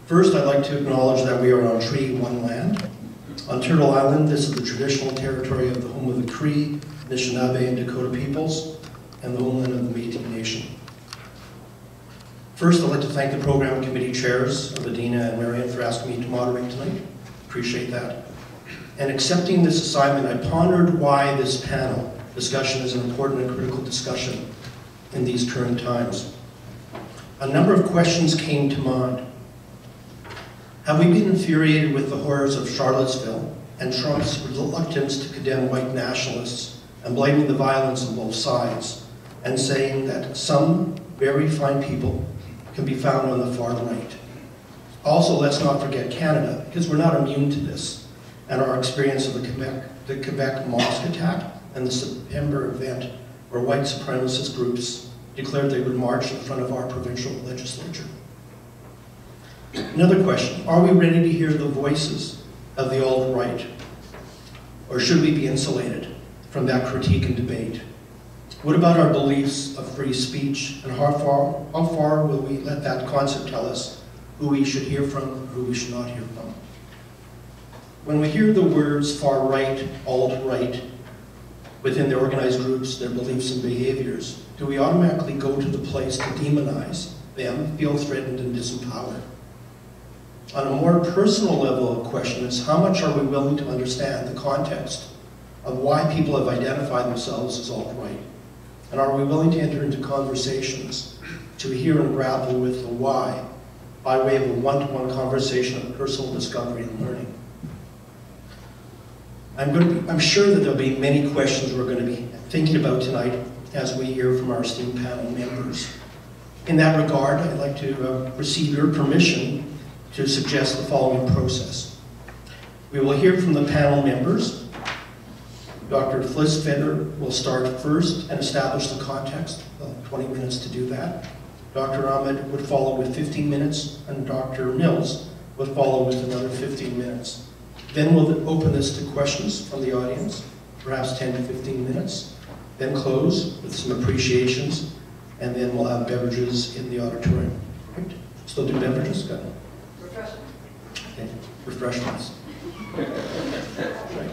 First, I'd like to acknowledge that we are on Treaty 1 land. On Turtle Island, this is the traditional territory of the home of the Cree, Anishinaabe, and Dakota peoples, and the homeland of the Métis Nation. First, I'd like to thank the program committee chairs of Adina and Marion for asking me to moderate tonight. Appreciate that. And accepting this assignment, I pondered why this panel discussion is an important and critical discussion in these current times. A number of questions came to mind. Have we been infuriated with the horrors of Charlottesville and Trump's reluctance to condemn white nationalists and blaming the violence on both sides and saying that some very fine people can be found on the far right? Also, let's not forget Canada, because we're not immune to this, and our experience of the Quebec mosque attack and the September event where white supremacist groups declared they would march in front of our provincial legislature. Another question, are we ready to hear the voices of the alt-right? Or should we be insulated from that critique and debate? What about our beliefs of free speech, and how far will we let that concept tell us who we should hear from and who we should not hear from? When we hear the words far right, alt-right, within the organized groups, their beliefs and behaviors, do we automatically go to the place to demonize them, feel threatened and disempowered? On a more personal level of question is, how much are we willing to understand the context of why people have identified themselves as alt-right? And are we willing to enter into conversations to hear and grapple with the why by way of a one-to-one conversation of personal discovery and learning? I'm sure that there'll be many questions we're going to be thinking about tonight as we hear from our esteemed panel members. In that regard, I'd like to receive your permission to suggest the following process. We will hear from the panel members. Dr. Fliss-Feder will start first and establish the context, 20 minutes to do that. Dr. Ahmed would follow with 15 minutes, and Dr. Mills would follow with another 15 minutes. Then we'll open this to questions from the audience, perhaps 10 to 15 minutes, then close with some appreciations, and then we'll have beverages in the auditorium. Right? Still do beverages? Got it. Refreshments. Okay. Refreshments. Right.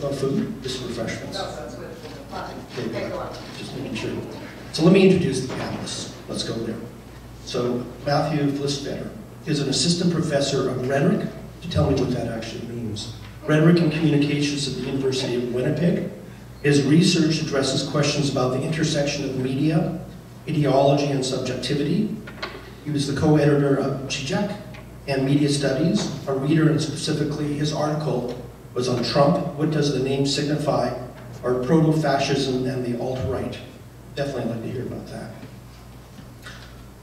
No food, just refreshments. No, that's good. Fine. Okay, Go on. just making sure. So let me introduce the panelists. Let's go there. So Matthew Fliss-Feder is an assistant professor of rhetoric. To tell me what that actually means. Rhetoric and Communications at the University of Winnipeg. His research addresses questions about the intersection of media, ideology, and subjectivity. He was the co-editor of CIGEC and Media Studies, a reader, and specifically his article was on Trump, What Does the Name Signify, or Proto-Fascism and the Alt-Right. Definitely like to hear about that.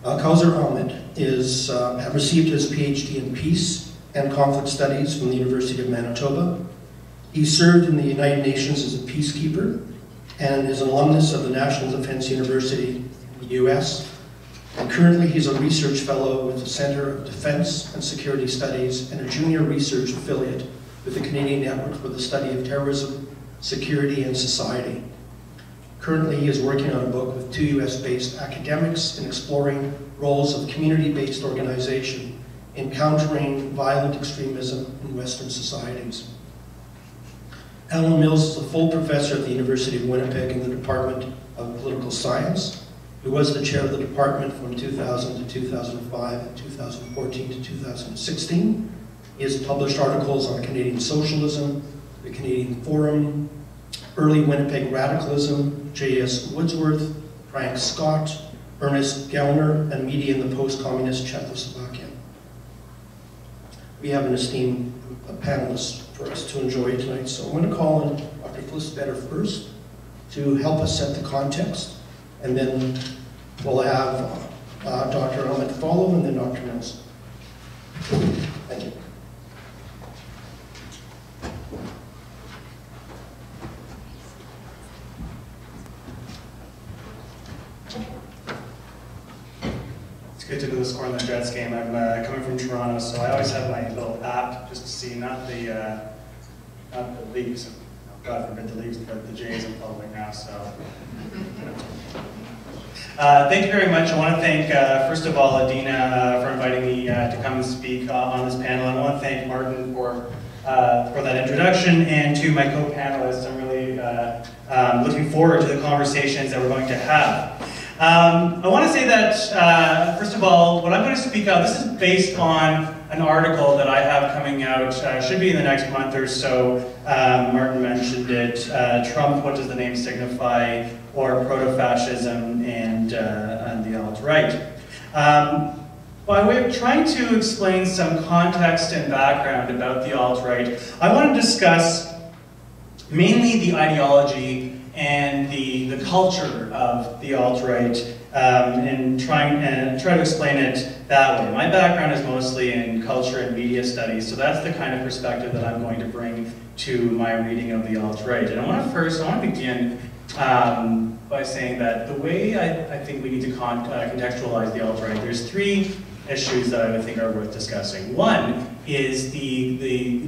Kausar Ahmed received his PhD in Peace and Conflict Studies from the University of Manitoba. He served in the United Nations as a peacekeeper and is an alumnus of the National Defense University in the US. And currently he's a research fellow with the Center of Defense and Security Studies and a junior research affiliate with the Canadian Network for the Study of Terrorism, Security, and Society. Currently he is working on a book with 2 US-based academics in exploring roles of community-based organization in countering violent extremism in Western societies. Alan Mills is a full professor at the University of Winnipeg in the Department of Political Science. He was the chair of the department from 2000 to 2005 and 2014 to 2016. He has published articles on Canadian socialism, the Canadian Forum, early Winnipeg radicalism, J.S. Woodsworth, Frank Scott, Ernest Gellner, and media in the post-communist Czechoslovakia. We have an esteemed panelist for us to enjoy tonight, so I'm going to call on Dr. Fliss-Feder first to help us set the context, and then we'll have Dr. Ahmed follow, and then Dr. Mills. Thank you. Good to do the score in the Jets game. I'm coming from Toronto, so I always have my little app just to see not the leagues, God forbid the leagues, but the Jays I'm following now. So Thank you very much. I want to thank, first of all, Adina for inviting me to come and speak on this panel. I want to thank Martin for that introduction, and to my co-panelists. I'm really looking forward to the conversations that we're going to have. I want to say that, first of all, what I'm going to speak out, this is based on an article that I have coming out, should be in the next month or so. Martin mentioned it, Trump, What Does the Name Signify, or Proto-Fascism and the Alt-Right. By way of trying to explain some context and background about the alt-right, I want to discuss mainly the ideology and the culture of the alt-right, and try to explain it that way. My background is mostly in culture and media studies, so that's the kind of perspective that I'm going to bring to my reading of the alt-right. And I want to begin by saying that the way I think we need to contextualize the alt-right, there's three issues that I would think are worth discussing. One is the very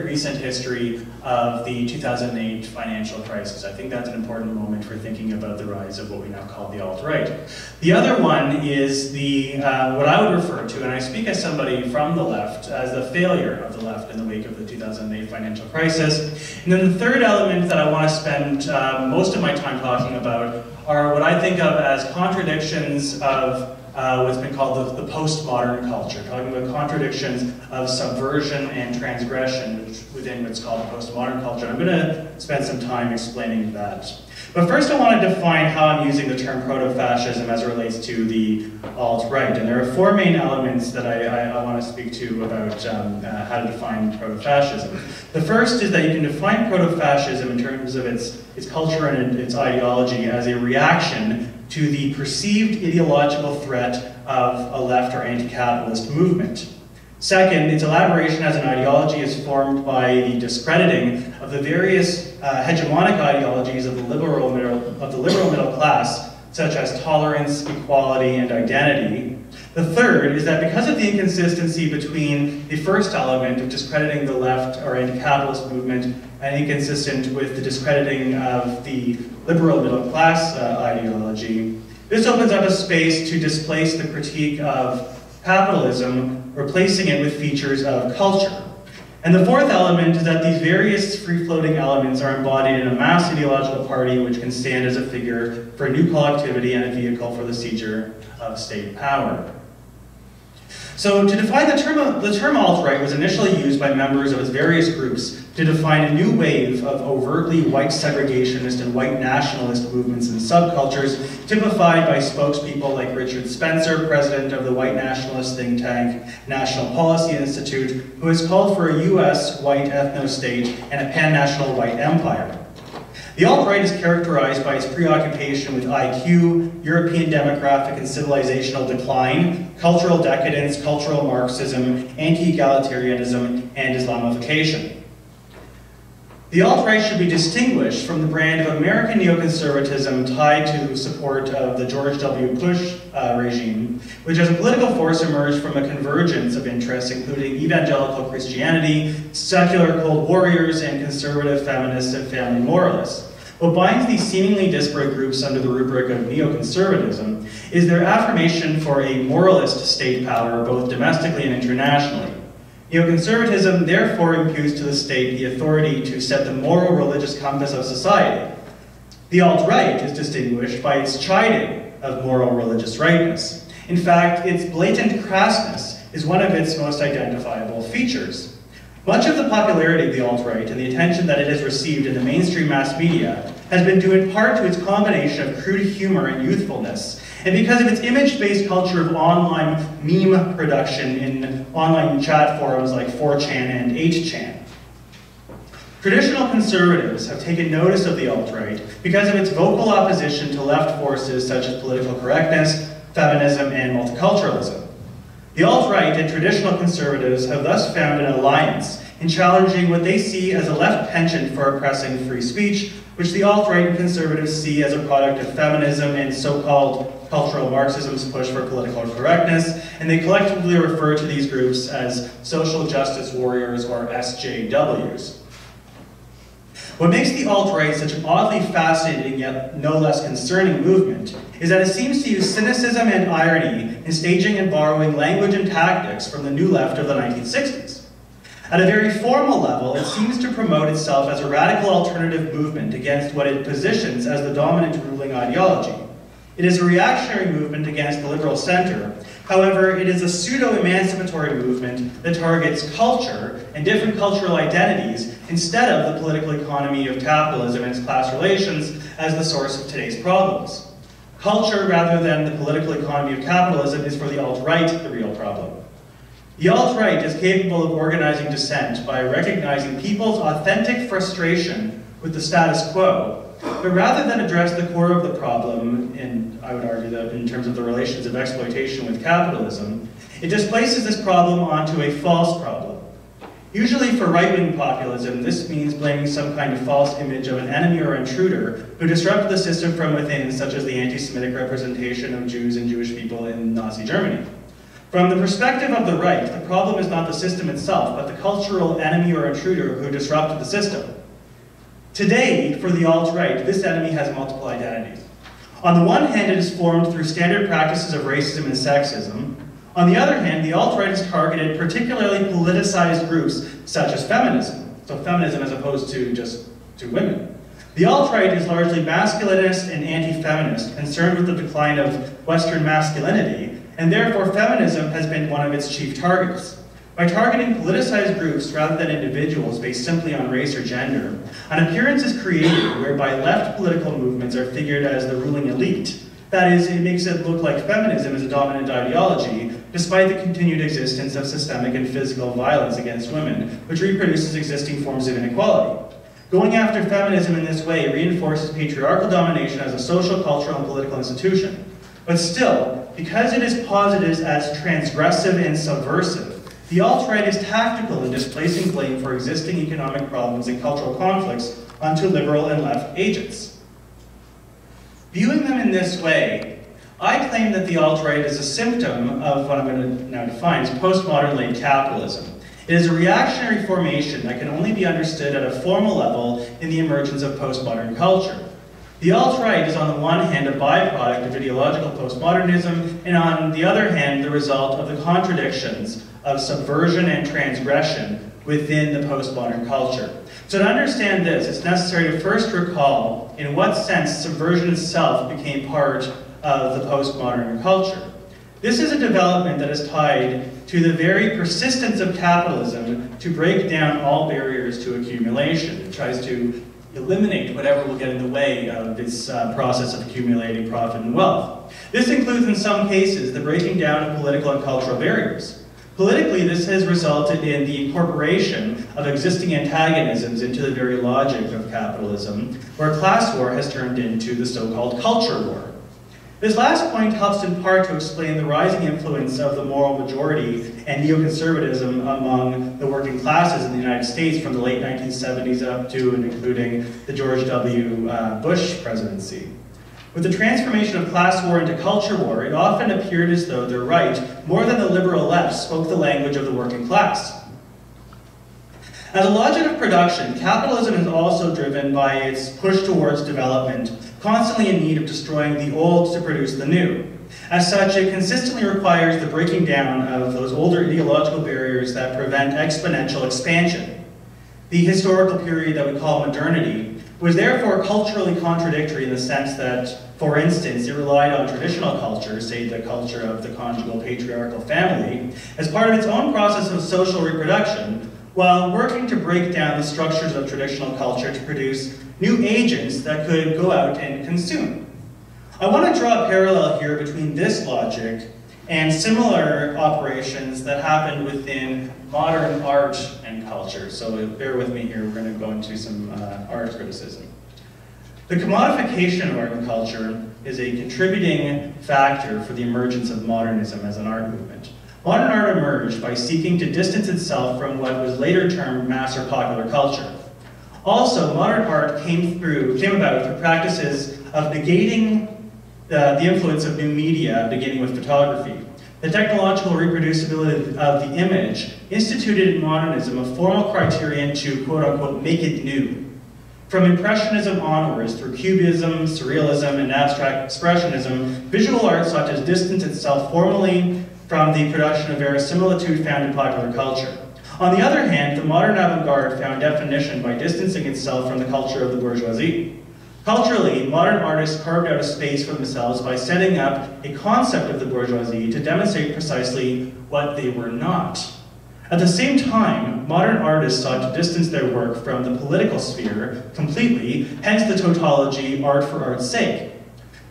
recent history of the 2008 financial crisis. I think that's an important moment for thinking about the rise of what we now call the alt-right. The other one is what I would refer to, and I speak as somebody from the left, as the failure of the left in the wake of the 2008 financial crisis. And then the third element that I want to spend most of my time talking about are what I think of as contradictions of what's been called the postmodern culture, talking about contradictions of subversion and transgression within what's called the postmodern culture. I'm going to spend some time explaining that. But first I want to define how I'm using the term proto-fascism as it relates to the alt-right. And there are four main elements that I want to speak to about how to define proto-fascism. The first is that you can define proto-fascism in terms of its culture and its ideology as a reaction to the perceived ideological threat of a left or anti-capitalist movement. Second, its elaboration as an ideology is formed by the discrediting of the various hegemonic ideologies of the liberal middle class, such as tolerance, equality, and identity. The third is that because of the inconsistency between the first element of discrediting the left or anti-capitalist movement and inconsistent with the discrediting of the liberal middle class ideology, this opens up a space to displace the critique of capitalism, replacing it with features of culture. And the fourth element is that these various free-floating elements are embodied in a mass ideological party which can stand as a figure for new collectivity and a vehicle for the seizure of state power. So to define the term alt-right was initially used by members of its various groups to define a new wave of overtly white segregationist and white nationalist movements and subcultures, typified by spokespeople like Richard Spencer, president of the white nationalist think tank National Policy Institute, who has called for a US white ethno-state and a pan-national white empire. The alt-right is characterized by its preoccupation with IQ, European demographic and civilizational decline, cultural decadence, cultural Marxism, anti-egalitarianism, and Islamification. The alt-right should be distinguished from the brand of American neoconservatism tied to support of the George W. Bush regime, which as a political force emerged from a convergence of interests including evangelical Christianity, secular cold warriors, and conservative feminists and family moralists. What binds these seemingly disparate groups under the rubric of neoconservatism is their affirmation for a moralist state power both domestically and internationally. Neoconservatism therefore imputes to the state the authority to set the moral religious compass of society. The alt-right is distinguished by its chiding of moral religious rightness. In fact, its blatant crassness is one of its most identifiable features. Much of the popularity of the alt-right and the attention that it has received in the mainstream mass media has been due in part to its combination of crude humor and youthfulness, and because of its image-based culture of online meme production in online chat forums like 4chan and 8chan. Traditional conservatives have taken notice of the alt-right because of its vocal opposition to left forces such as political correctness, feminism, and multiculturalism. The alt-right and traditional conservatives have thus found an alliance in challenging what they see as a left penchant for oppressing free speech, which the alt-right and conservatives see as a product of feminism and so-called cultural Marxism's push for political correctness, and they collectively refer to these groups as social justice warriors or SJWs. What makes the alt-right such an oddly fascinating yet no less concerning movement is that it seems to use cynicism and irony in staging and borrowing language and tactics from the New Left of the 1960s. At a very formal level, it seems to promote itself as a radical alternative movement against what it positions as the dominant ruling ideology. It is a reactionary movement against the liberal center. However, it is a pseudo-emancipatory movement that targets culture and different cultural identities instead of the political economy of capitalism and its class relations as the source of today's problems. Culture, rather than the political economy of capitalism, is for the alt-right the real problem. The alt-right is capable of organizing dissent by recognizing people's authentic frustration with the status quo, but rather than address the core of the problem, and I would argue that in terms of the relations of exploitation with capitalism, it displaces this problem onto a false problem. Usually for right-wing populism, this means blaming some kind of false image of an enemy or intruder who disrupted the system from within, such as the anti-Semitic representation of Jews and Jewish people in Nazi Germany. From the perspective of the right, the problem is not the system itself, but the cultural enemy or intruder who disrupted the system. Today, for the alt-right, this enemy has multiple identities. On the one hand, it is formed through standard practices of racism and sexism. On the other hand, the alt-right has targeted particularly politicized groups such as feminism, so feminism as opposed to just to women. The alt-right is largely masculinist and anti-feminist, concerned with the decline of Western masculinity, and therefore feminism has been one of its chief targets. By targeting politicized groups rather than individuals based simply on race or gender, an appearance is created whereby left political movements are figured as the ruling elite. That is, it makes it look like feminism is a dominant ideology, despite the continued existence of systemic and physical violence against women, which reproduces existing forms of inequality. Going after feminism in this way reinforces patriarchal domination as a social, cultural, and political institution. But still, because it is posited as transgressive and subversive, the alt-right is tactical in displacing blame for existing economic problems and cultural conflicts onto liberal and left agents. Viewing them in this way, I claim that the alt-right is a symptom of what I'm going to now define as postmodern late capitalism. It is a reactionary formation that can only be understood at a formal level in the emergence of postmodern culture. The alt-right is on the one hand a byproduct of ideological postmodernism, and on the other hand the result of the contradictions of subversion and transgression within the postmodern culture. So to understand this, it's necessary to first recall in what sense subversion itself became part of the postmodern culture. This is a development that is tied to the very persistence of capitalism to break down all barriers to accumulation. It tries to eliminate whatever will get in the way of its process of accumulating profit and wealth. This includes, in some cases, the breaking down of political and cultural barriers. Politically, this has resulted in the incorporation of existing antagonisms into the very logic of capitalism, where class war has turned into the so-called culture war. This last point helps in part to explain the rising influence of the moral majority and neoconservatism among the working classes in the United States from the late 1970s up to and including the George W. Bush presidency. With the transformation of class war into culture war, it often appeared as though the right, more than the liberal left, spoke the language of the working class. As a logic of production, capitalism is also driven by its push towards development, constantly in need of destroying the old to produce the new. As such, it consistently requires the breaking down of those older ideological barriers that prevent exponential expansion. The historical period that we call modernity was therefore culturally contradictory in the sense that, for instance, it relied on traditional culture, say the culture of the conjugal patriarchal family, as part of its own process of social reproduction, while working to break down the structures of traditional culture to produce new agents that could go out and consume. I want to draw a parallel here between this logic and similar operations that happened within modern art and culture. So bear with me here, we're going to go into some art criticism. The commodification of art and culture is a contributing factor for the emergence of modernism as an art movement. Modern art emerged by seeking to distance itself from what was later termed mass or popular culture. Also, modern art came about through practices of negating the influence of new media, beginning with photography. The technological reproducibility of the image instituted in modernism a formal criterion to, quote-unquote, make it new. From Impressionism onwards, through Cubism, Surrealism, and Abstract Expressionism, visual art sought to distance itself formally from the production of verisimilitude found in popular culture. On the other hand, the modern avant-garde found definition by distancing itself from the culture of the bourgeoisie. Culturally, modern artists carved out a space for themselves by setting up a concept of the bourgeoisie to demonstrate precisely what they were not. At the same time, modern artists sought to distance their work from the political sphere completely, hence the tautology, art for art's sake.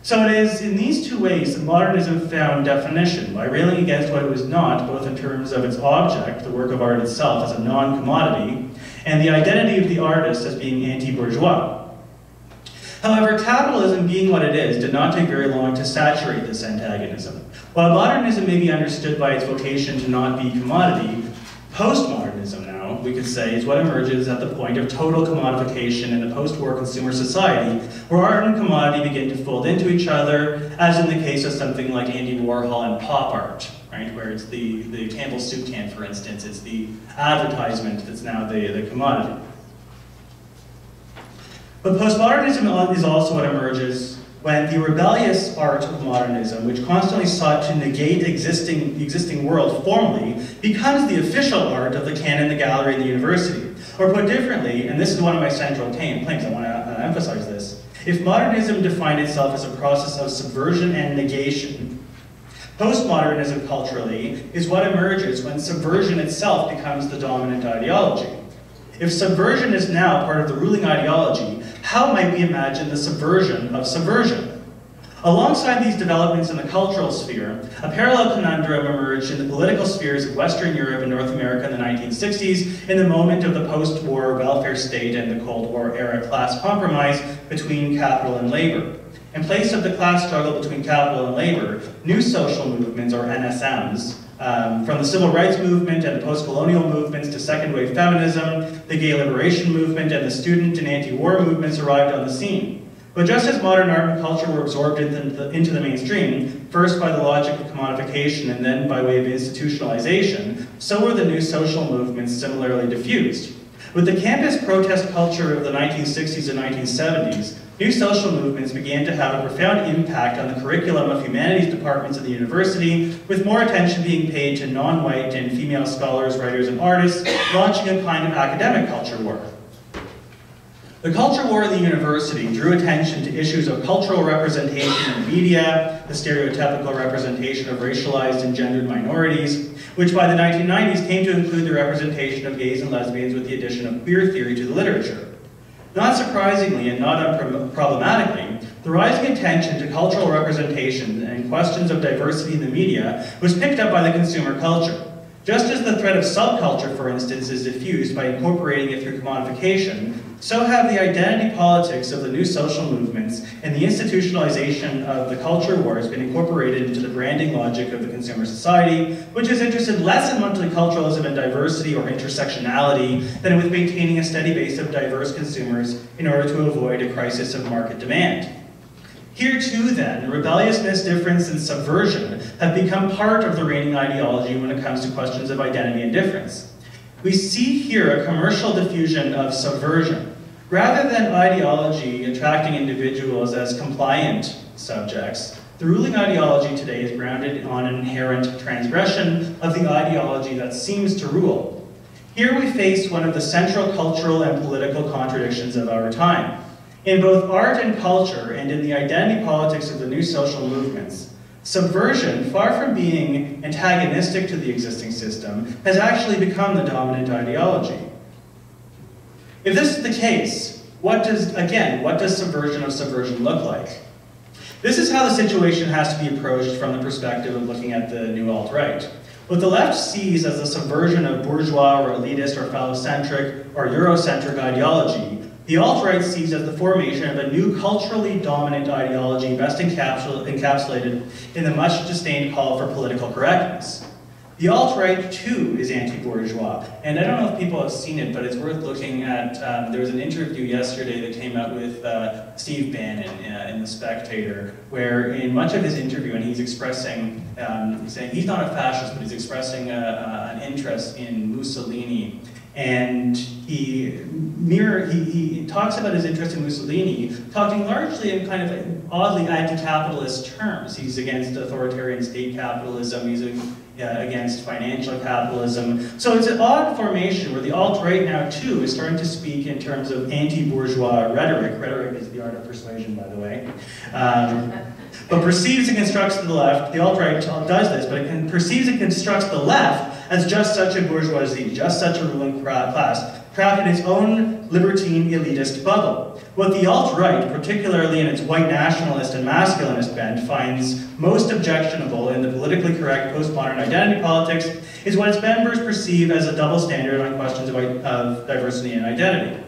So it is in these two ways that modernism found definition, by railing against what it was not, both in terms of its object, the work of art itself, as a non-commodity, and the identity of the artist as being anti-bourgeois. However, capitalism, being what it is, did not take very long to saturate this antagonism. While modernism may be understood by its vocation to not be commodity, postmodernism now, we could say, is what emerges at the point of total commodification in a post-war consumer society, where art and commodity begin to fold into each other, as in the case of something like Andy Warhol and pop art, right? Where it's the Campbell's soup can, for instance, it's the advertisement that's now the commodity. But postmodernism is also what emerges when the rebellious art of modernism, which constantly sought to negate existing world formally, becomes the official art of the canon, the gallery, and the university. Or put differently, and this is one of my central claims, I want to emphasize this, if modernism defined itself as a process of subversion and negation, postmodernism culturally is what emerges when subversion itself becomes the dominant ideology. If subversion is now part of the ruling ideology, how might we imagine the subversion of subversion? Alongside these developments in the cultural sphere, a parallel conundrum emerged in the political spheres of Western Europe and North America in the 1960s in the moment of the post-war welfare state and the Cold War era class compromise between capital and labor. In place of the class struggle between capital and labor, new social movements, or NSMs, from the civil rights movement and the post-colonial movements to second-wave feminism, the gay liberation movement, and the student and anti-war movements arrived on the scene. But just as modern art and culture were absorbed into the mainstream, first by the logic of commodification and then by way of institutionalization, so were the new social movements similarly diffused. With the campus protest culture of the 1960s and 1970s, new social movements began to have a profound impact on the curriculum of humanities departments at the university, with more attention being paid to non-white and female scholars, writers, and artists, launching a kind of academic culture war. The culture war at the university drew attention to issues of cultural representation in media, the stereotypical representation of racialized and gendered minorities, which by the 1990s came to include the representation of gays and lesbians with the addition of queer theory to the literature. Not surprisingly and not unproblematically, the rising attention to cultural representation and questions of diversity in the media was picked up by the consumer culture. Just as the threat of subculture, for instance, is diffused by incorporating it through commodification, so have the identity politics of the new social movements and the institutionalization of the culture wars been incorporated into the branding logic of the consumer society, which is interested less in multiculturalism and diversity or intersectionality than with maintaining a steady base of diverse consumers in order to avoid a crisis of market demand. Here too, then, rebelliousness, difference, and subversion have become part of the reigning ideology when it comes to questions of identity and difference. We see here a commercial diffusion of subversion. Rather than ideology attracting individuals as compliant subjects, the ruling ideology today is grounded on an inherent transgression of the ideology that seems to rule. Here we face one of the central cultural and political contradictions of our time. In both art and culture, and in the identity politics of the new social movements, subversion, far from being antagonistic to the existing system, has actually become the dominant ideology. If this is the case, what does subversion of subversion look like? This is how the situation has to be approached from the perspective of looking at the new alt-right. What the left sees as the subversion of bourgeois or elitist or phallocentric or Eurocentric ideology, the alt-right sees as the formation of a new culturally dominant ideology best encapsulated in the much disdained call for political correctness. The alt-right, too, is anti-bourgeois. And I don't know if people have seen it, but it's worth looking at. There was an interview yesterday that came out with Steve Bannon in The Spectator, where in much of his interview, and he's expressing, he's saying he's not a fascist, but he's expressing an interest in Mussolini. And he talks about his interest in Mussolini, talking largely in kind of oddly anti-capitalist terms. He's against authoritarian state capitalism, he's against financial capitalism. So it's an odd formation where the alt-right now too is starting to speak in terms of anti-bourgeois rhetoric. Rhetoric is the art of persuasion, by the way. But perceives and constructs the left, the alt-right does this, but it perceives and constructs the left as just such a bourgeoisie, just such a ruling class, trapped in its own libertine elitist bubble. What the alt-right, particularly in its white nationalist and masculinist bent, finds most objectionable in the politically correct postmodern identity politics is what its members perceive as a double standard on questions of diversity and identity.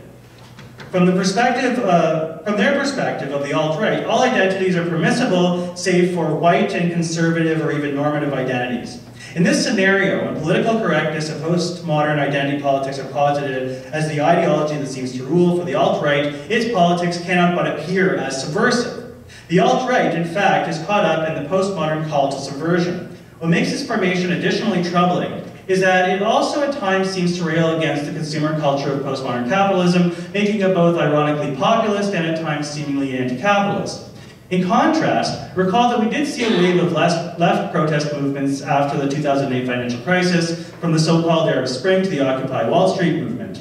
From their perspective of the alt-right, all identities are permissible save for white and conservative or even normative identities. In this scenario, when political correctness and postmodern identity politics are posited as the ideology that seems to rule for the alt-right, its politics cannot but appear as subversive. The alt-right, in fact, is caught up in the postmodern call to subversion. What makes this formation additionally troubling is that it also at times seems to rail against the consumer culture of postmodern capitalism, making it both ironically populist and at times seemingly anti-capitalist. In contrast, recall that we did see a wave of left protest movements after the 2008 financial crisis, from the so-called Arab Spring to the Occupy Wall Street movement.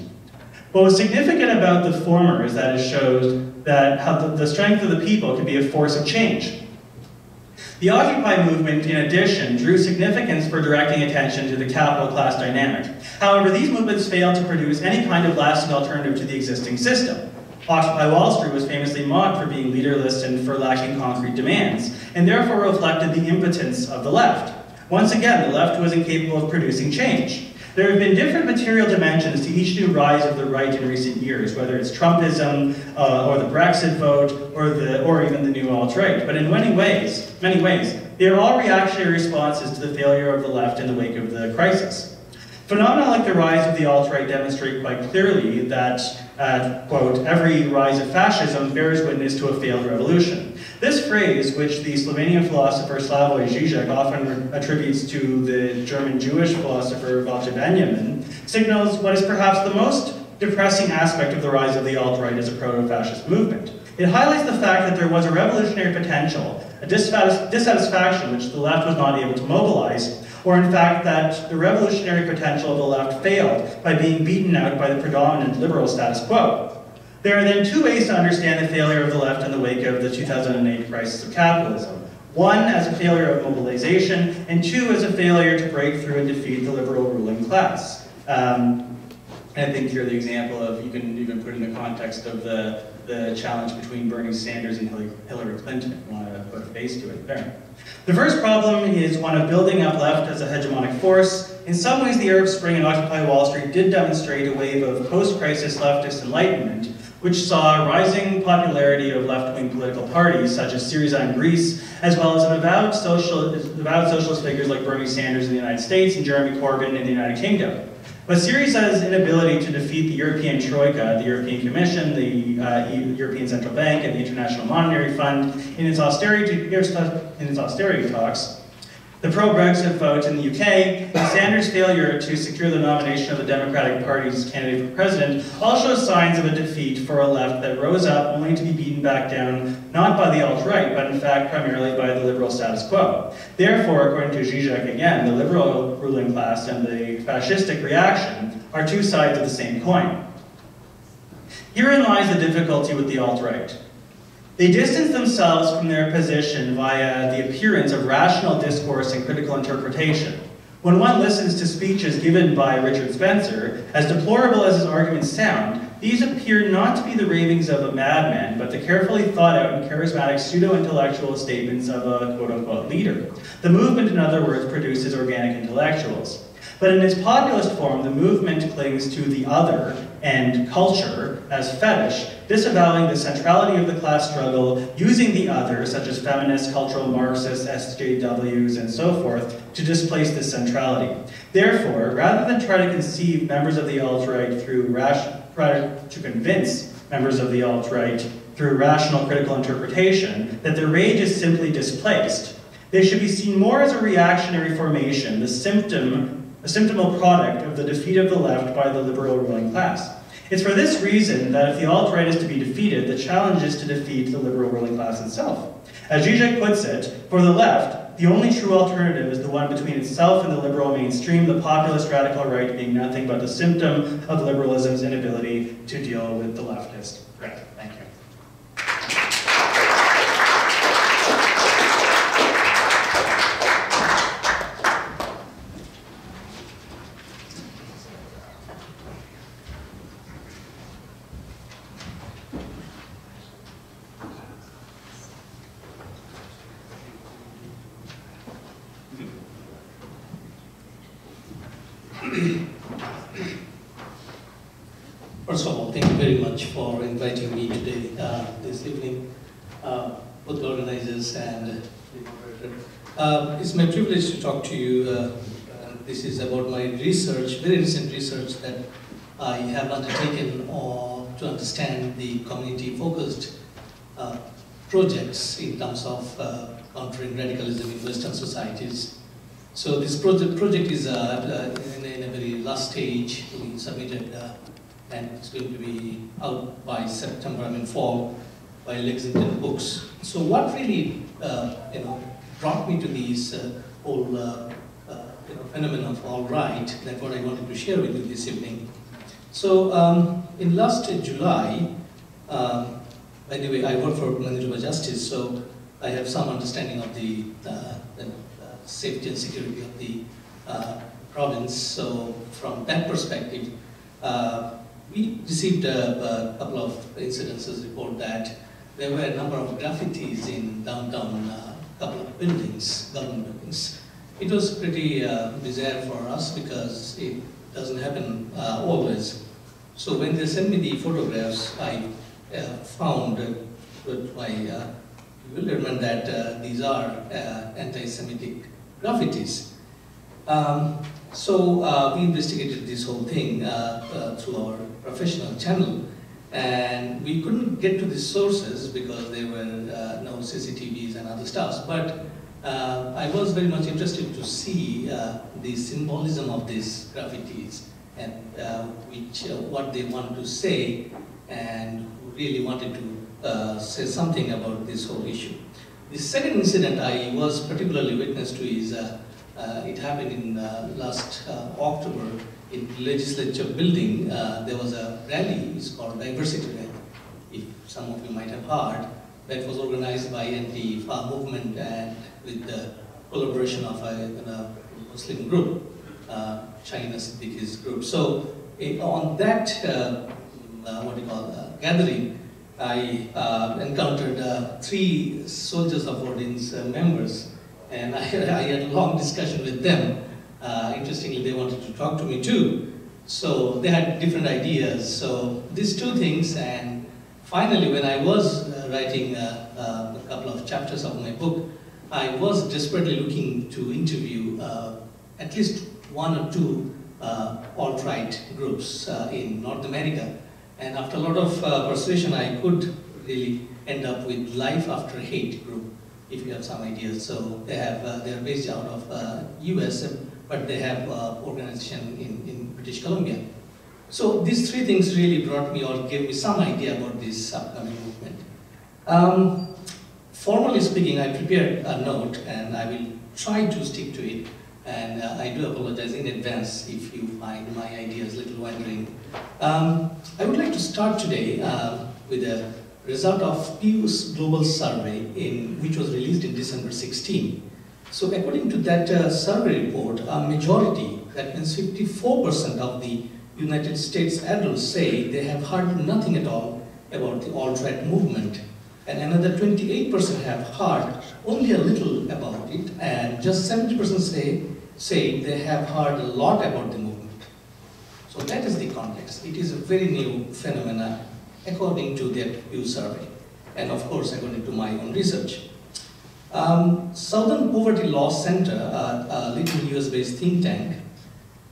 What was significant about the former is that it shows that how the strength of the people can be a force of change. The Occupy movement, in addition, drew significance for directing attention to the capital class dynamic. However, these movements failed to produce any kind of lasting alternative to the existing system. Occupy Wall Street was famously mocked for being leaderless and for lacking concrete demands, and therefore reflected the impotence of the left. Once again, the left was incapable of producing change. There have been different material dimensions to each new rise of the right in recent years, whether it's Trumpism, or the Brexit vote, or even the new alt-right. But in many ways, they are all reactionary responses to the failure of the left in the wake of the crisis. Phenomena like the rise of the alt-right demonstrate quite clearly that, quote, every rise of fascism bears witness to a failed revolution. This phrase, which the Slovenian philosopher Slavoj Žižek often attributes to the German Jewish philosopher Walter Benjamin, signals what is perhaps the most depressing aspect of the rise of the alt-right as a proto-fascist movement. It highlights the fact that there was a revolutionary potential, a dissatisfaction which the left was not able to mobilize, or in fact that the revolutionary potential of the left failed by being beaten out by the predominant liberal status quo. There are then two ways to understand the failure of the left in the wake of the 2008 crisis of capitalism. One, as a failure of mobilization, and two, as a failure to break through and defeat the liberal ruling class. I think here the example of, you can even put in the context of the challenge between Bernie Sanders and Hillary Clinton, if you want to put a face to it there. The first problem is one of building up left as a hegemonic force. In some ways, the Arab Spring and Occupy Wall Street did demonstrate a wave of post-crisis leftist enlightenment, which saw rising popularity of left-wing political parties, such as Syriza in Greece, as well as avowed socialist figures like Bernie Sanders in the United States and Jeremy Corbyn in the United Kingdom. But Syriza's inability to defeat the European Troika, the European Commission, the European Central Bank, and the International Monetary Fund in its austerity talks, the pro-Brexit vote in the UK, and Sanders' failure to secure the nomination of the Democratic Party's candidate for president all show signs of a defeat for a left that rose up only to be beaten back down, not by the alt-right, but in fact primarily by the liberal status quo. Therefore, according to Žižek again, the liberal ruling class and the fascistic reaction are two sides of the same coin. Herein lies the difficulty with the alt-right. They distance themselves from their position via the appearance of rational discourse and critical interpretation. When one listens to speeches given by Richard Spencer, as deplorable as his arguments sound, these appear not to be the ravings of a madman, but the carefully thought out and charismatic pseudo-intellectual statements of a quote-unquote leader. The movement, in other words, produces organic intellectuals. But in its populist form, the movement clings to the other and culture as fetish, disavowing the centrality of the class struggle, using the other, such as feminists, cultural Marxists, SJWs, and so forth, to displace this centrality. Therefore, rather than try to conceive members of the alt-right convince members of the alt-right through rational critical interpretation that their rage is simply displaced, they should be seen more as a reactionary formation, the symptom a symptomal product of the defeat of the left by the liberal ruling class. It's for this reason that if the alt-right is to be defeated, the challenge is to defeat the liberal ruling class itself. As Zizek puts it, for the left, the only true alternative is the one between itself and the liberal mainstream, the populist radical right being nothing but the symptom of liberalism's inability to deal with the leftist threat. Thank you. First of all, thank you very much for inviting me today, this evening, both the organizers and the moderator. It's my privilege to talk to you. This is about my research, very recent research that I have undertaken to understand the community-focused projects in terms of countering radicalism in Western societies. So this project is in a very last stage. We submitted, and it's going to be out by September, fall, by Lexington Books. So what really, brought me to these whole phenomenon of alt-right, that's what I wanted to share with you this evening. So in last July, by the way, I work for Manitoba Justice, so I have some understanding of the safety and security of the province. So from that perspective, we received a couple of incidences report that there were a number of graffitis in downtown, couple of buildings, government buildings. It was pretty bizarre for us because it doesn't happen always. So when they sent me the photographs, I found with my bewilderment that these are anti-Semitic graffitis. So we investigated this whole thing through our professional channel, and we couldn't get to the sources because there were no CCTVs and other stuff. But I was very much interested to see the symbolism of these graffitis and what they want to say, and really wanted to say something about this whole issue. The second incident I was particularly witness to is it happened in last October in legislature building. There was a rally, it's called Diversity Rally, if some of you might have heard, that was organized by Antifa movement and with the collaboration of a Muslim group, China Siddiqui's group. So on that, gathering, I encountered 3 soldiers of Ordin's members, and I had a long discussion with them. Interestingly, they wanted to talk to me too. So they had different ideas. So these 2 things, and finally when I was writing a couple of chapters of my book, I was desperately looking to interview at least 1 or 2 alt-right groups in North America. And after a lot of persuasion, I could really end up with Life After Hate group, if you have some ideas. So they are based out of US, but they have organization in British Columbia. So these 3 things really brought me or gave me some idea about this upcoming movement. Formally speaking, I prepared a note, and I will try to stick to it. And I do apologize in advance if you find my ideas a little wandering. I would like to start today with a result of Pew's Global Survey, which was released in December 16. So according to that survey report, a majority, that means 54% of the United States adults say they have heard nothing at all about the alt-right movement. And another 28% have heard only a little about it, and just 70% say they have heard a lot about the movement. So that is the context. It is a very new phenomenon according to their Pew survey, and of course according to my own research. Southern Poverty Law Center, a little US-based think tank,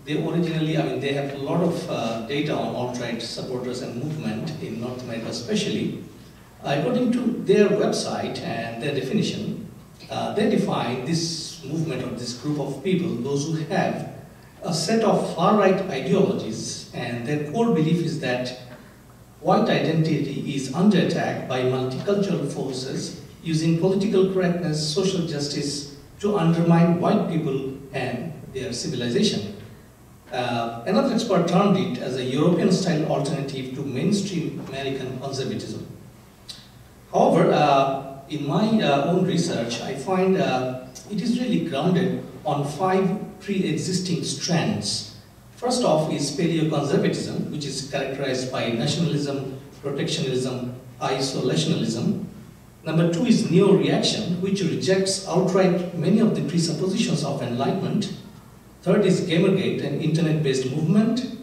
they originally, they have a lot of data on alt-right supporters and movement in North America especially. According to their website and their definition, they define this movement or this group of people, those who have a set of far-right ideologies, and their core belief is that white identity is under attack by multicultural forces using political correctness, social justice to undermine white people and their civilization. Another expert termed it as a European-style alternative to mainstream American conservatism. However, in my own research, I find it is really grounded on 5 pre-existing strands. First off is paleoconservatism, which is characterized by nationalism, protectionism, isolationism. Number 2 is neo-reaction, which rejects outright many of the presuppositions of enlightenment. Third is Gamergate, an internet-based movement.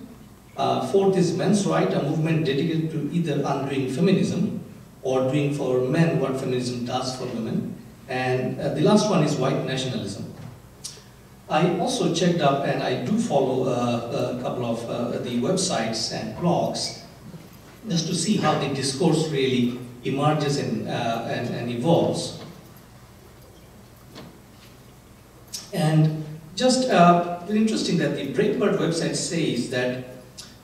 Fourth is men's right, a movement dedicated to either undoing feminism or doing for men what feminism does for women. And the last one is white nationalism. I also checked up, and I do follow a couple of the websites and blogs just to see how the discourse really emerges and evolves. And just very interesting that the Breitbart website says that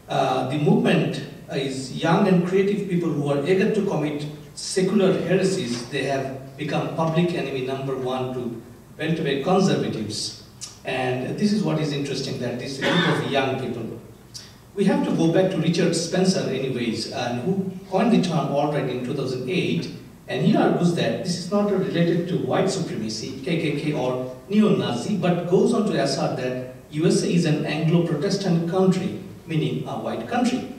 the movement is young and creative people who are eager to commit secular heresies. They have become public enemy number 1 to Beltway conservatives. And this is what is interesting, that this group of young people. We have to go back to Richard Spencer anyways, and who coined the term alt-right in 2008. And he argues that this is not related to white supremacy, KKK or neo-Nazi, but goes on to assert that USA is an Anglo-Protestant country, meaning a white country.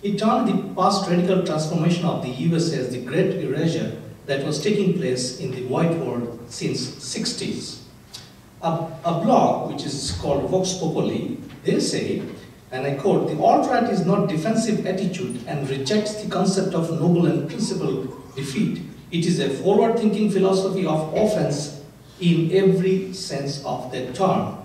He termed the past radical transformation of the USA as the great erasure that was taking place in the white world since 60s. A blog which is called Vox Populi, they say, and I quote, "The alt-right is not defensive attitude and rejects the concept of noble and principled defeat. It is a forward-thinking philosophy of offense in every sense of the term."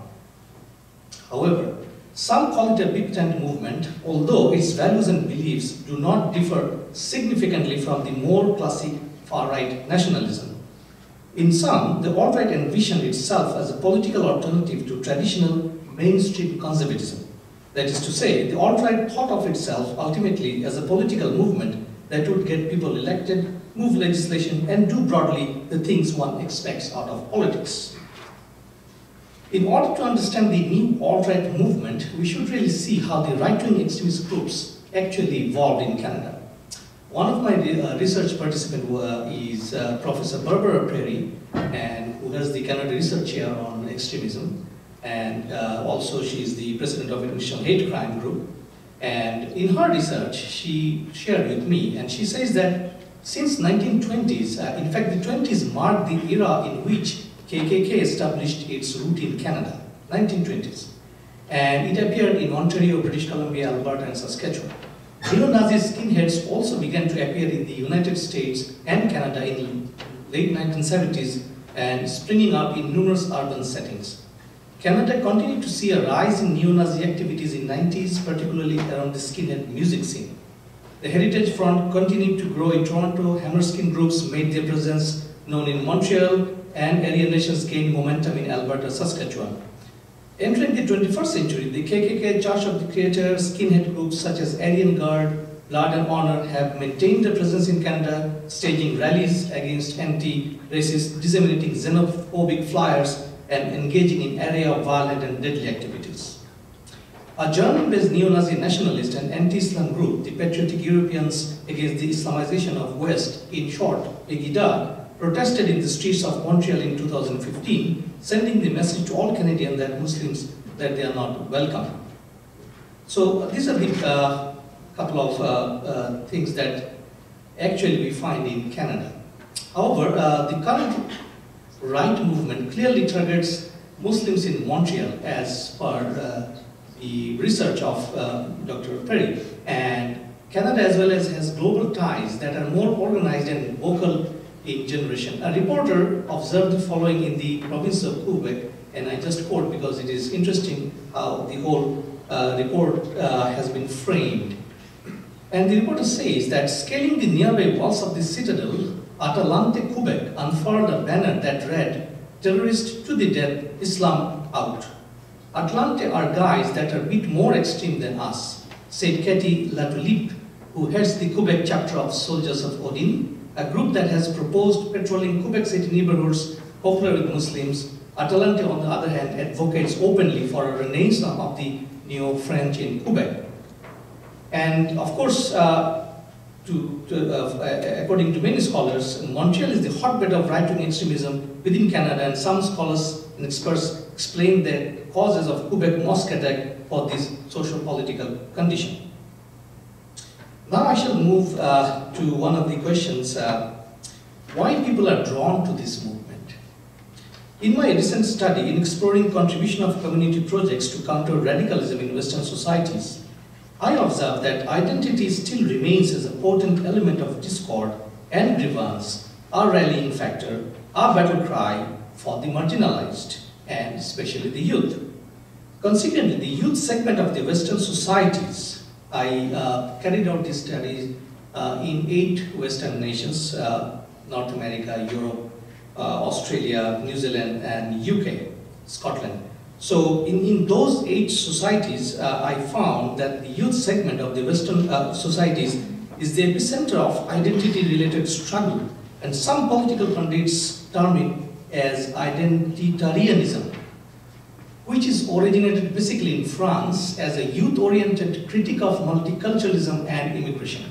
However, some call it a big tent movement, although its values and beliefs do not differ significantly from the more classic far-right nationalism. In sum, the alt-right envisioned itself as a political alternative to traditional mainstream conservatism. That is to say, the alt-right thought of itself ultimately as a political movement that would get people elected, move legislation, and do broadly the things one expects out of politics. In order to understand the new alt-right movement, we should really see how the right-wing extremist groups actually evolved in Canada. One of my research participants is Professor Barbara Perry, and who has the Canada Research Chair on Extremism, and also she is the president of International Hate Crime Group. And in her research, she shared with me, and she says that since 1920s, in fact the 20s marked the era in which KKK established its root in Canada, 1920s. And it appeared in Ontario, British Columbia, Alberta, and Saskatchewan. Neo-Nazi skinheads also began to appear in the United States and Canada in late 1970s and springing up in numerous urban settings. Canada continued to see a rise in neo-Nazi activities in the 90s, particularly around the skinhead music scene. The Heritage Front continued to grow in Toronto, Hammerskin groups made their presence known in Montreal, and Aryan nations gained momentum in Alberta, Saskatchewan. Entering the 21st century, the KKK, Church of the Creator, skinhead groups such as Aryan Guard, Blood and Honor have maintained their presence in Canada, staging rallies against anti-racist, disseminating xenophobic flyers, and engaging in array of violent and deadly activities. A German-based neo-Nazi nationalist and anti-Islam group, the Patriotic Europeans Against the Islamization of West, in short, PEGIDA, protested in the streets of Montreal in 2015, sending the message to all Canadians that Muslims that they are not welcome. So these are the couple of things that actually we find in Canada. However, the current right movement clearly targets Muslims in Montreal as per the research of Dr. Perry, and Canada as well as has global ties that are more organized and vocal in generation. A reporter observed the following in the province of Quebec, and I just quote because it is interesting how the whole report has been framed. And the reporter says that scaling the nearby walls of the citadel, Atalante, Quebec unfurled a banner that read, "Terrorist to the death, Islam out." Atlante are guys that are a bit more extreme than us, said Katie Latulippe, who heads the Quebec chapter of Soldiers of Odin, a group that has proposed patrolling Quebec City neighborhoods popular with Muslims. Atlante, on the other hand, advocates openly for a renaissance of the Neo-French in Quebec. And of course, according to many scholars, Montreal is the hotbed of right-wing extremism within Canada, and some scholars and experts explain the causes of Quebec mosque attack for this social-political condition. Now I shall move to one of the questions, why people are drawn to this movement. In my recent study in exploring contribution of community projects to counter radicalism in Western societies, I observed that identity still remains as a potent element of discord and grievance, our rallying factor, our battle cry for the marginalized, and especially the youth. Consequently, the youth segment of the Western societies, I carried out this study in 8 Western nations, North America, Europe, Australia, New Zealand, and UK, Scotland. So in those 8 societies, I found that the youth segment of the Western societies is the epicenter of identity-related struggle, and some political pundits term it as identitarianism, which is originated basically in France as a youth-oriented critique of multiculturalism and immigration.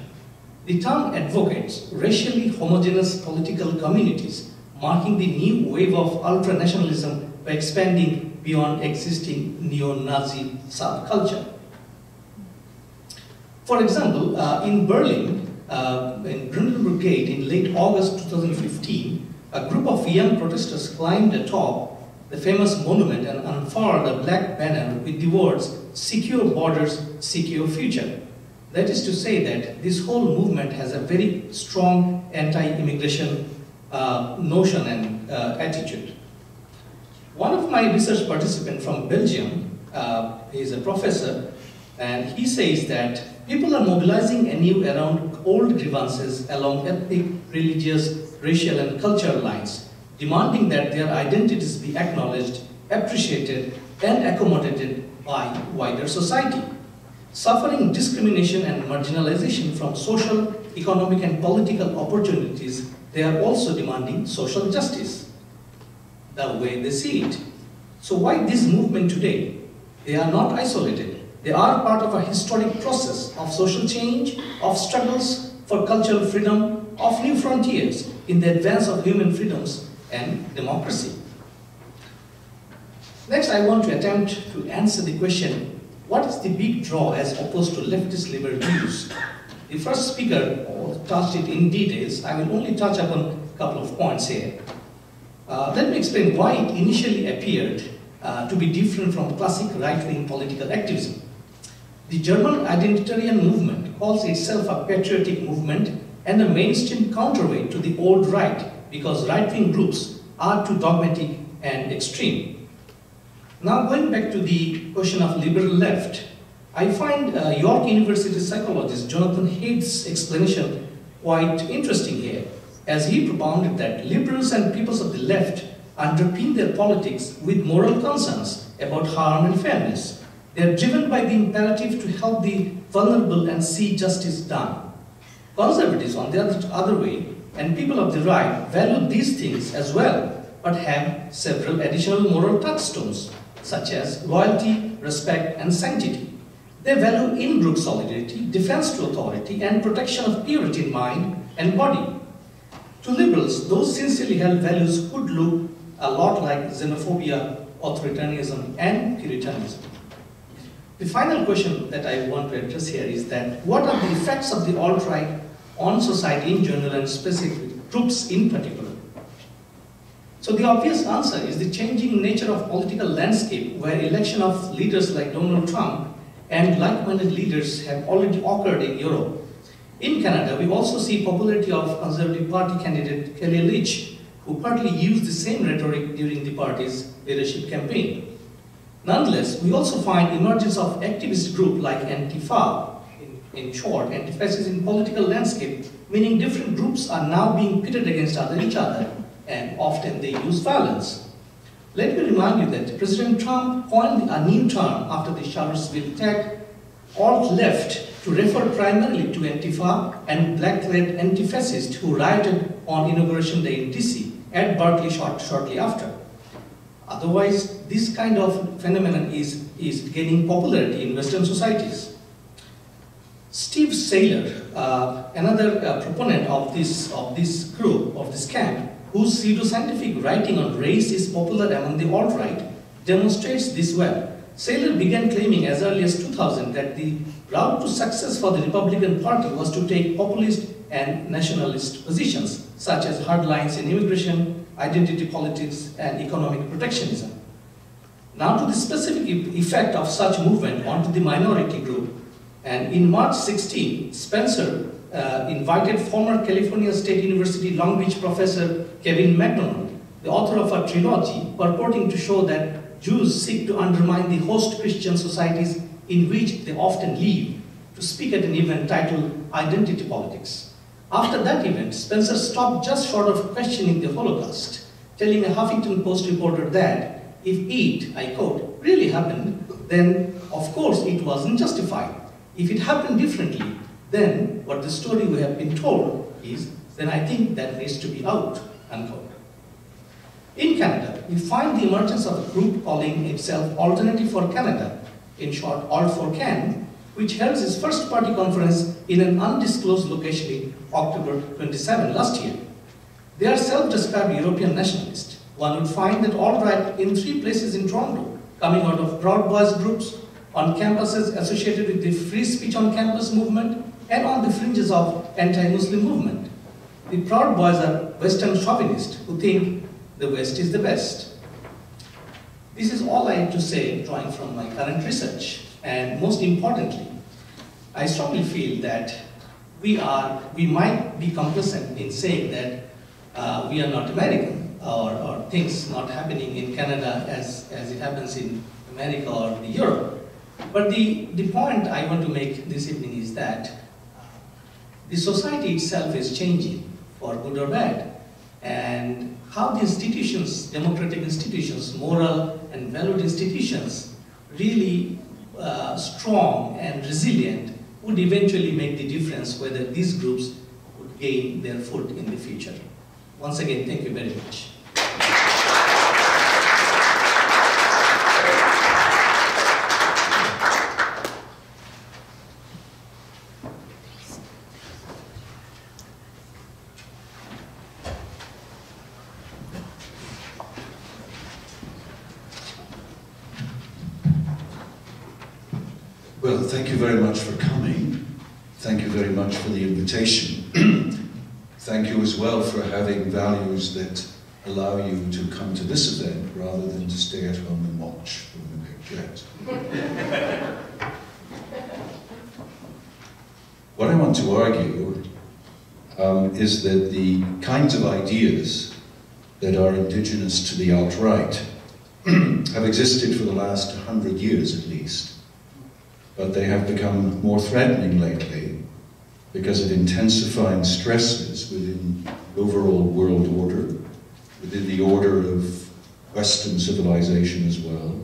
The term advocates racially homogeneous political communities, marking the new wave of ultranationalism by expanding beyond existing neo-Nazi subculture. For example, in Berlin, in Brandenburg Gate in late August 2015, a group of young protesters climbed atop the famous monument and unfurled a black banner with the words, "Secure borders, secure future." That is to say that this whole movement has a very strong anti-immigration notion and attitude. One of my research participants from Belgium, he is a professor, and he says that people are mobilizing anew around old grievances along ethnic, religious, racial, and cultural lines, demanding that their identities be acknowledged, appreciated, and accommodated by wider society. Suffering discrimination and marginalization from social, economic, and political opportunities, they are also demanding social justice, the way they see it. So why this movement today? They are not isolated. They are part of a historic process of social change, of struggles for cultural freedom, of new frontiers in the advance of human freedoms and democracy. Next, I want to attempt to answer the question, what is the big draw as opposed to leftist liberal views? The first speaker touched it in details. I will only touch upon a couple of points here. Let me explain why it initially appeared to be different from classic right-wing political activism. The German identitarian movement calls itself a patriotic movement and a mainstream counterweight to the old right, because right-wing groups are too dogmatic and extreme. Now going back to the question of liberal left, I find York University psychologist Jonathan Haidt's explanation quite interesting here, as he propounded that liberals and peoples of the left underpin their politics with moral concerns about harm and fairness. They are driven by the imperative to help the vulnerable and see justice done. Conservatives, on the other way, and people of the right value these things as well, but have several additional moral touchstones, such as loyalty, respect, and sanctity. They value in-group solidarity, defense to authority, and protection of purity in mind and body. To liberals, those sincerely held values could look a lot like xenophobia, authoritarianism, and puritanism. The final question that I want to address here is that what are the effects of the alt-right on society in general and specific groups in particular? So the obvious answer is the changing nature of political landscape, where election of leaders like Donald Trump and like-minded leaders have already occurred in Europe. In Canada, we also see popularity of Conservative Party candidate Kelly Leitch, who partly used the same rhetoric during the party's leadership campaign. Nonetheless, we also find emergence of activist groups like Antifa, in short, anti-fascist political landscape, meaning different groups are now being pitted against each other, and often they use violence. Let me remind you that President Trump coined a new term after the Charlottesville attack, alt-left, to refer primarily to Antifa and black-clad anti-fascists who rioted on Inauguration Day in DC at Berkeley shortly after. Otherwise, this kind of phenomenon is gaining popularity in Western societies. Steve Sailer, another proponent of this group, of this camp, whose pseudoscientific writing on race is popular among the alt-right, demonstrates this well. Sailer began claiming as early as 2000 that the route to success for the Republican Party was to take populist and nationalist positions, such as hard lines in immigration, identity politics, and economic protectionism. Now to the specific effect of such movement onto the minority group. And in March 16, Spencer invited former California State University Long Beach professor Kevin McDonald, the author of a trilogy purporting to show that Jews seek to undermine the host Christian societies in which they often live, to speak at an event titled Identity Politics. After that event, Spencer stopped just short of questioning the Holocaust, telling a Huffington Post reporter that if it, I quote, really happened, then of course it wasn't justified. If it happened differently, then what the story we have been told is, then I think that needs to be out, unquote. In Canada, we find the emergence of a group calling itself Alternative for Canada, in short, Alt4Can, which held its first party conference in an undisclosed location in October 27 last year. They are self-described European nationalists. One would find that alt-right in 3 places in Toronto, coming out of Proud Boys groups, on campuses associated with the free speech on campus movement, and on the fringes of anti-Muslim movement. The Proud Boys are Western chauvinists who think the West is the best. This is all I have to say, drawing from my current research. And most importantly, I strongly feel that we might be complacent in saying that we are not American, or things not happening in Canada as it happens in America or Europe. But the point I want to make this evening is that the society itself is changing, for good or bad. And how the institutions, democratic institutions, moral and valued institutions, really strong and resilient, would eventually make the difference whether these groups would gain their foot in the future. Once again, thank you very much. Well, thank you very much for coming. Thank you very much for the invitation. Thank you as well for having values that allow you to come to this event rather than to stay at home and watch from the big jet. What I want to argue is that the kinds of ideas that are indigenous to the alt-right have existed for the last 100 years at least. But they have become more threatening lately because of intensifying stresses within the overall world order, within the order of Western civilization as well,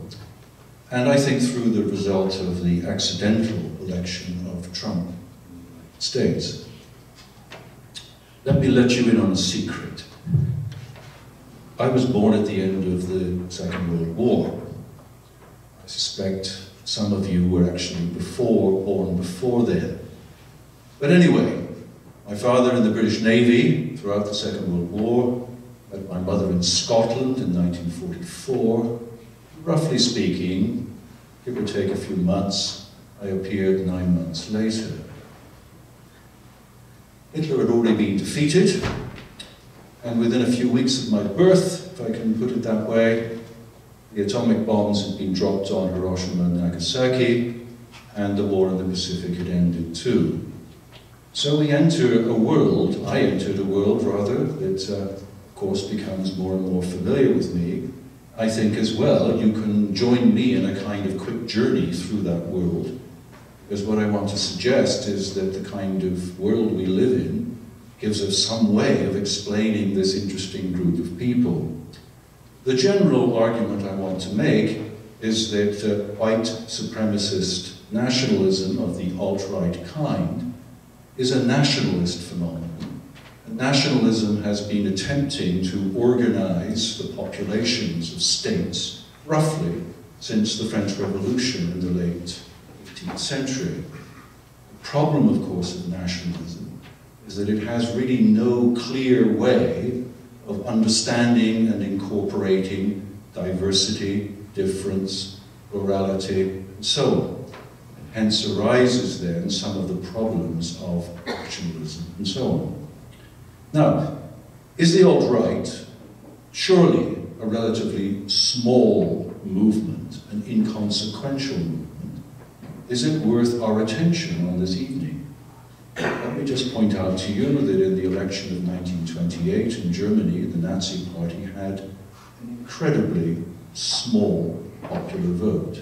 and I think through the result of the accidental election of Trump in the United States. Let me let you in on a secret. I was born at the end of the Second World War. I suspect some of you were actually born before then. But anyway, my father in the British Navy throughout the Second World War, met my mother in Scotland in 1944. Roughly speaking, give or take a few months, I appeared 9 months later. Hitler had already been defeated, and within a few weeks of my birth, if I can put it that way, the atomic bombs had been dropped on Hiroshima and Nagasaki, and the war in the Pacific had ended too. So I entered a world, that of course becomes more and more familiar with me. I think as well, you can join me in a kind of quick journey through that world, because what I want to suggest is that the kind of world we live in gives us some way of explaining this interesting group of people. The general argument I want to make is that white supremacist nationalism of the alt-right kind is a nationalist phenomenon. And nationalism has been attempting to organize the populations of states roughly since the French Revolution in the late 15th century. The problem, of course, of nationalism is that it has really no clear way of understanding and incorporating diversity, difference, plurality, and so on. Hence arises then some of the problems of nationalism and so on. Now, is the alt-right surely a relatively small movement, an inconsequential movement? Is it worth our attention on this evening? Let me just point out to you that in the election of 1928 in Germany, the Nazi Party had an incredibly small popular vote.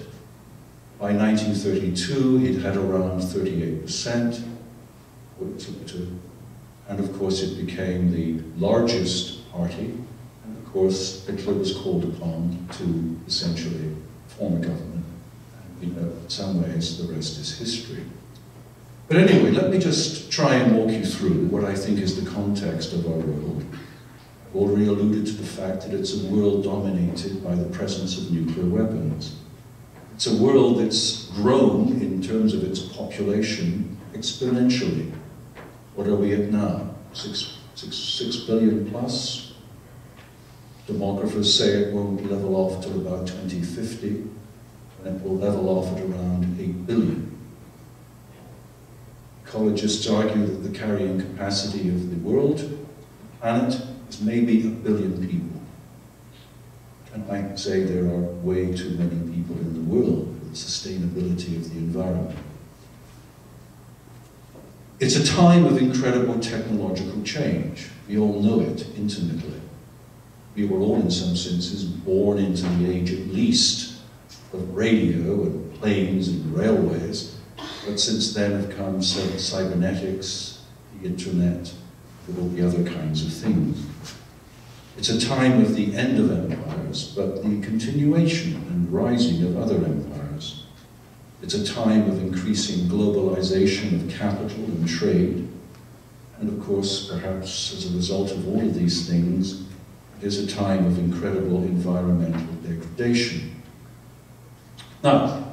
By 1932, it had around 38%, and of course it became the largest party, and of course Hitler was called upon to essentially form a government. And in some ways, the rest is history. But anyway, let me just try and walk you through what I think is the context of our world. I've already alluded to the fact that it's a world dominated by the presence of nuclear weapons. It's a world that's grown in terms of its population exponentially. What are we at now? 6 billion plus? Demographers say it won't level off till about 2050, and it will level off at around 8 billion. Ecologists argue that the carrying capacity of the world, the planet, is maybe 1 billion people. And I might say there are way too many people in the world for the sustainability of the environment. It's a time of incredible technological change. We all know it intimately. We were all, in some senses, born into the age at least of radio and planes and railways, but since then have come cybernetics, the internet, and all the other kinds of things. It's a time of the end of empires, but the continuation and rising of other empires. It's a time of increasing globalization of capital and trade, and of course, perhaps as a result of all of these things, it is a time of incredible environmental degradation. Now,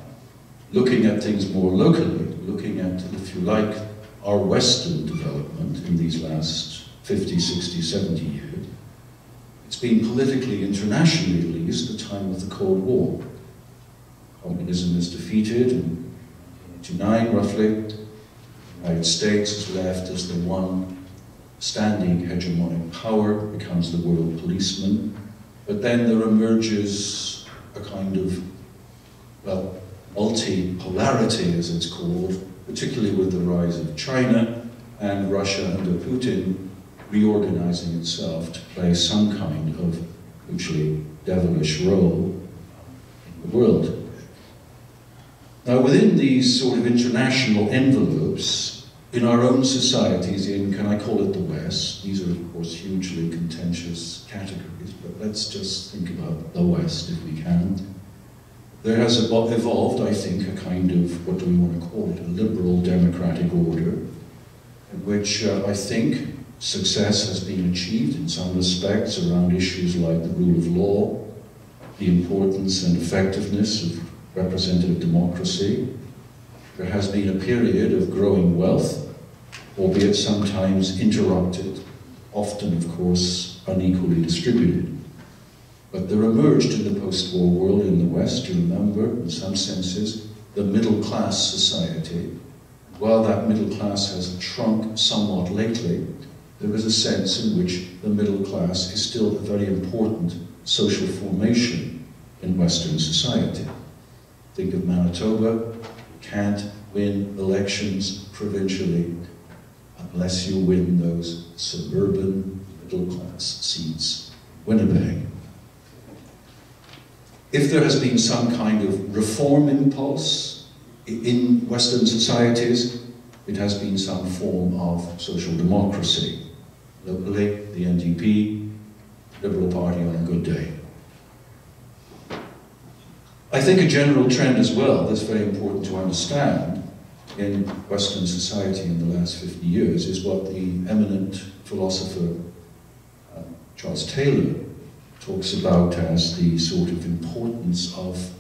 looking at things more locally, looking at, if you like, our Western development in these last 50, 60, 70 years, it's been politically, internationally at least, the time of the Cold War. Communism is defeated in 1989, roughly. The United States is left as the one standing hegemonic power, becomes the world policeman. But then there emerges a kind of, well, multipolarity, as it's called, particularly with the rise of China and Russia under Putin reorganizing itself to play some kind of hugely devilish role in the world. Now, within these sort of international envelopes, in our own societies, in, can I call it the West? These are, of course, hugely contentious categories, but let's just think about the West, if we can. There has evolved, I think, a kind of, what do we want to call it, a liberal democratic order, in which I think success has been achieved in some respects around issues like the rule of law, the importance and effectiveness of representative democracy. There has been a period of growing wealth, albeit sometimes interrupted, often, of course, unequally distributed. But there emerged in the post-war world in the West, you remember, in some senses, the middle-class society. While that middle class has shrunk somewhat lately, there is a sense in which the middle class is still a very important social formation in Western society. Think of Manitoba. You can't win elections provincially unless you win those suburban middle-class seats. Winnipeg. If there has been some kind of reform impulse in Western societies, it has been some form of social democracy. Locally, the NDP, Liberal Party on a good day. think a general trend as well that's very important to understand in Western society in the last 50 years is what the eminent philosopher Charles Taylor talks about as the sort of importance of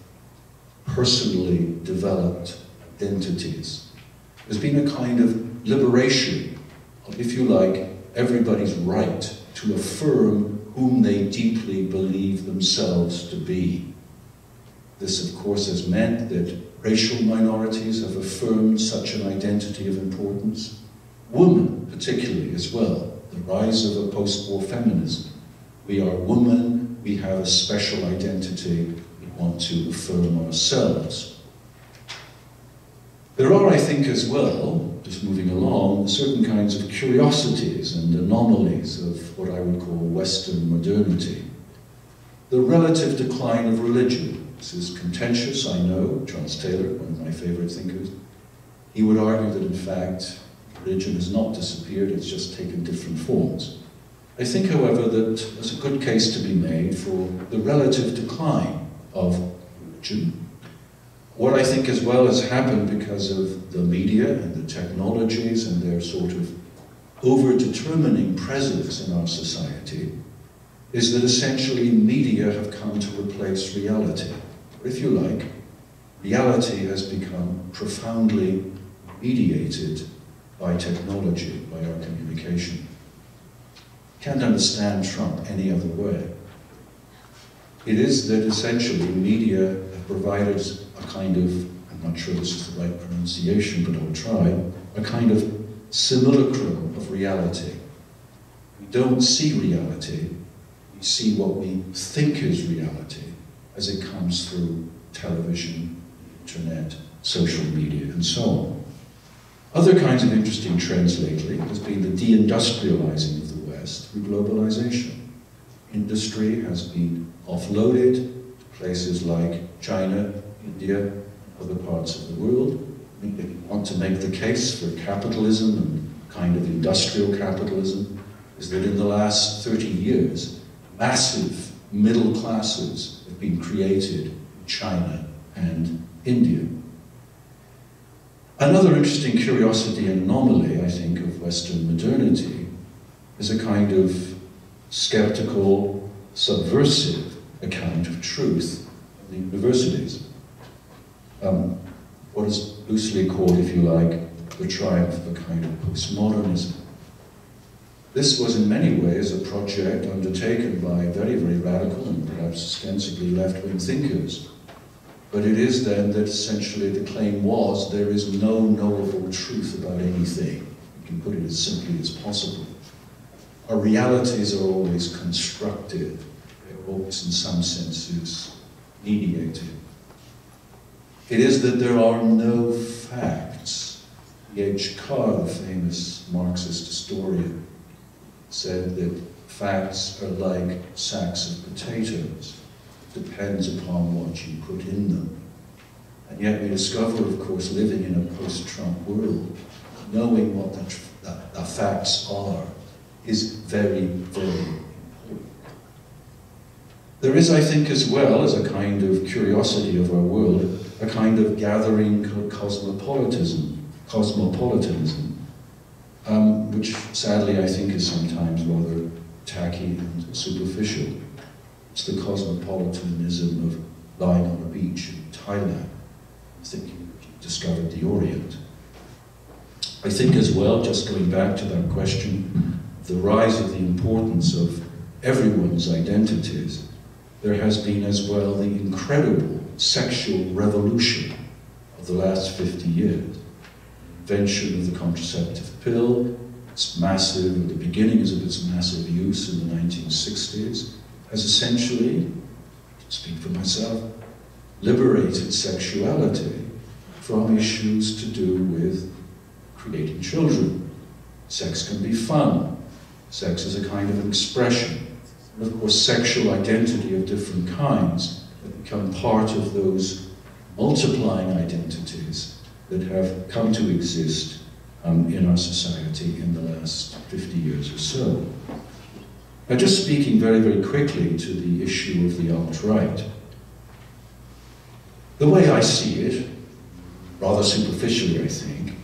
personally developed identities. There's been a kind of liberation of, if you like, everybody's right to affirm whom they deeply believe themselves to be. This, of course, has meant that racial minorities have affirmed such an identity of importance. Women, particularly, as well. The rise of a post-war feminism. We are women, we have a special identity, we want to affirm ourselves. There are, I think, as well, just moving along, certain kinds of curiosities and anomalies of what I would call Western modernity. The relative decline of religion. This is contentious, I know. Charles Taylor, one of my favorite thinkers, he would argue that, in fact, religion has not disappeared, it's just taken different forms. I think, however, that there's a good case to be made for the relative decline of religion. What I think as well has happened because of the media and the technologies and their sort of over-determining presence in our society is that essentially media have come to replace reality. Or if you like, reality has become profoundly mediated by technology, by our communication. Can't understand Trump any other way. It is that essentially media have provided a kind of, I'm not sure this is the right pronunciation, but I'll try, a kind of simulacrum of reality. We don't see reality, we see what we think is reality as it comes through television, internet, social media, and so on. Other kinds of interesting trends lately has been the deindustrializing of the West through globalization. Industry has been offloaded to places like China, India, other parts of the world. We want to make the case for capitalism and kind of industrial capitalism is that in the last 30 years, massive middle classes have been created in China and India. Another interesting curiosity and anomaly, I think, of Western modernity is a kind of skeptical, subversive account of truth in the universities. What is loosely called, if you like, the triumph of a kind of postmodernism. This was in many ways a project undertaken by very, very radical and perhaps ostensibly left-wing thinkers. But it is then that essentially the claim was there is no knowable truth about anything. You can put it as simply as possible. Our realities are always constructed. They're always in some senses mediated. It is that there are no facts. H. Carr, the famous Marxist historian, said that facts are like sacks of potatoes. It depends upon what you put in them. And yet we discover, of course, living in a post-Trump world, knowing what the facts are is very, very important. There is, I think, as well as a kind of curiosity of our world, a kind of gathering cosmopolitanism, which sadly I think is sometimes rather tacky and superficial. It's the cosmopolitanism of lying on a beach in Thailand, thinking that you've discovered the Orient. I think as well, just going back to that question, the rise of the importance of everyone's identities, there has been as well the incredible sexual revolution of the last 50 years. Invention of the contraceptive pill, its massive, the beginnings of its massive use in the 1960s, has essentially, to speak for myself, liberated sexuality from issues to do with creating children. Sex can be fun. Sex is a kind of an expression. And of course, sexual identity of different kinds have become part of those multiplying identities that have come to exist in our society in the last 50 years or so. Now, just speaking very, very quickly to the issue of the alt-right, The way I see it, rather superficially I think,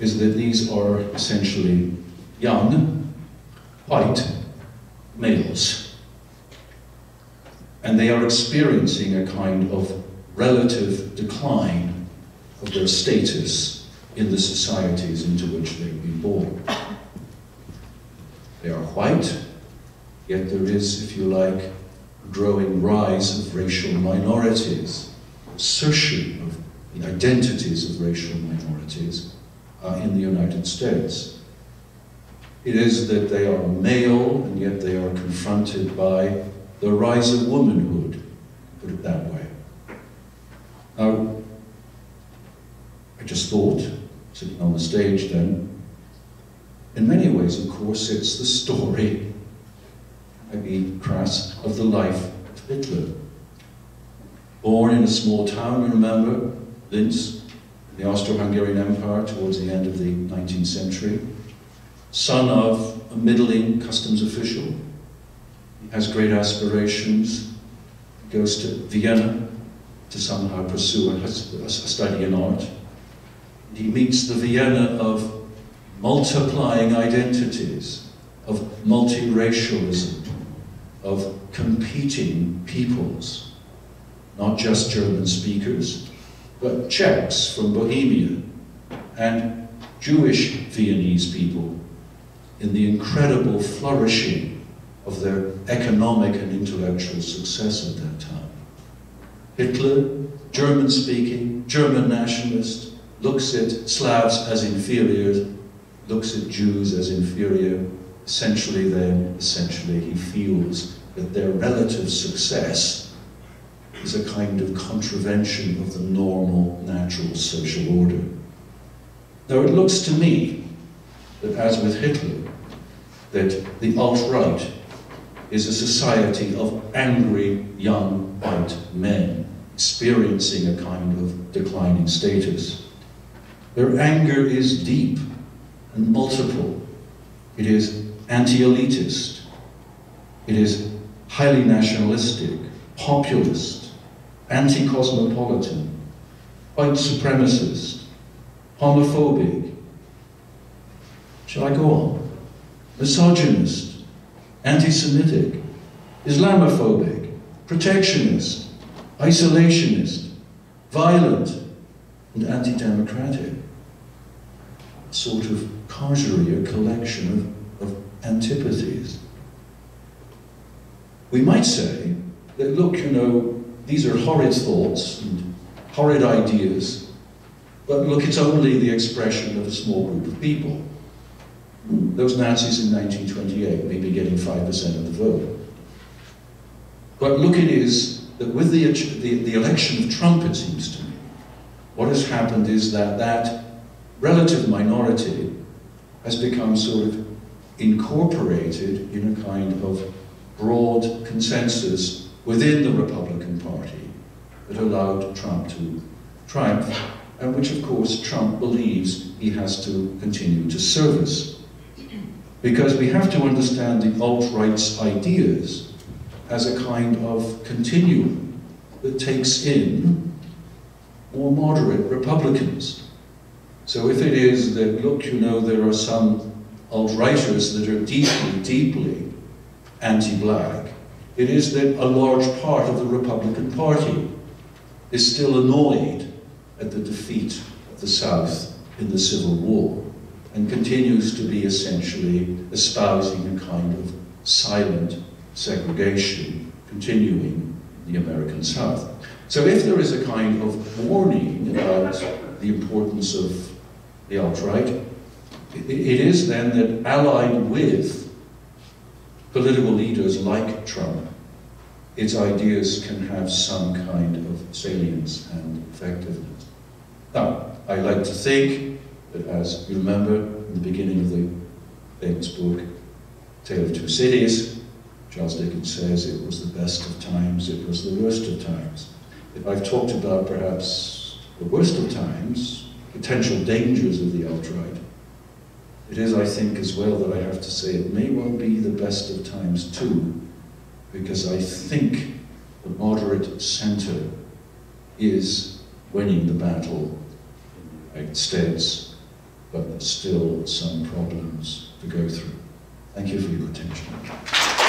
is that these are essentially young, white males. And they are experiencing a kind of relative decline of their status in the societies into which they've been born. They are white, yet there is, if you like, a growing rise of racial minorities, assertion of the identities of racial minorities in the United States. It is that they are male, and yet they are confronted by the rise of womanhood, put it that way. Now, I just thought, sitting on the stage then, in many ways, of course, it's the story, I be crass, of the life of Hitler. Born in a small town, you remember, Linz, in the Austro-Hungarian Empire towards the end of the 19th century. Son of a middling customs official. He has great aspirations. He goes to Vienna to somehow pursue a study in art. He meets the Vienna of multiplying identities, of multiracialism, of competing peoples, not just German speakers, but Czechs from Bohemia and Jewish Viennese people in the incredible flourishing of their economic and intellectual success at that time. Hitler, German-speaking, German nationalist, looks at Slavs as inferior, looks at Jews as inferior. Essentially he feels that their relative success is a kind of contravention of the normal, natural social order. Now it looks to me that, as with Hitler, that the alt-right is a society of angry young white men experiencing a kind of declining status. Their anger is deep and multiple. It is anti-elitist. It is highly nationalistic, populist, anti-cosmopolitan, white supremacist, homophobic. Shall I go on? Misogynist, anti-Semitic, Islamophobic, protectionist, isolationist, violent, and anti-democratic. A sort of conjury, a collection of antipathies. We might say that, look, you know, these are horrid thoughts and horrid ideas, but look, it's only the expression of a small group of people. Those Nazis in 1928 maybe getting 5% of the vote. But look, it is that with the election of Trump, it seems to me, what has happened is that that relative minority has become sort of incorporated in a kind of broad consensus within the Republican Party that allowed Trump to triumph, and which, of course, Trump believes he has to continue to service. Because we have to understand the alt-right's ideas as a kind of continuum that takes in more moderate Republicans. So if it is that, look, you know, there are some alt-righters that are deeply, deeply anti-black, it is that a large part of the Republican Party is still annoyed at the defeat of the South in the Civil War and continues to be essentially espousing a kind of silent segregation continuing in the American South. So if there is a kind of warning about the importance of the alt-right, it is then that allied with political leaders like Trump, its ideas can have some kind of salience and effectiveness. Now, I like to think that, as you remember in the beginning of the famous book, Tale of Two Cities, Charles Dickens says it was the best of times, it was the worst of times. If I've talked about perhaps the worst of times, potential dangers of the alt-right, it is, I think, as well that I have to say it may well be the best of times too, because I think the moderate centre is winning the battle in the United States, but there's still some problems to go through. Thank you for your attention.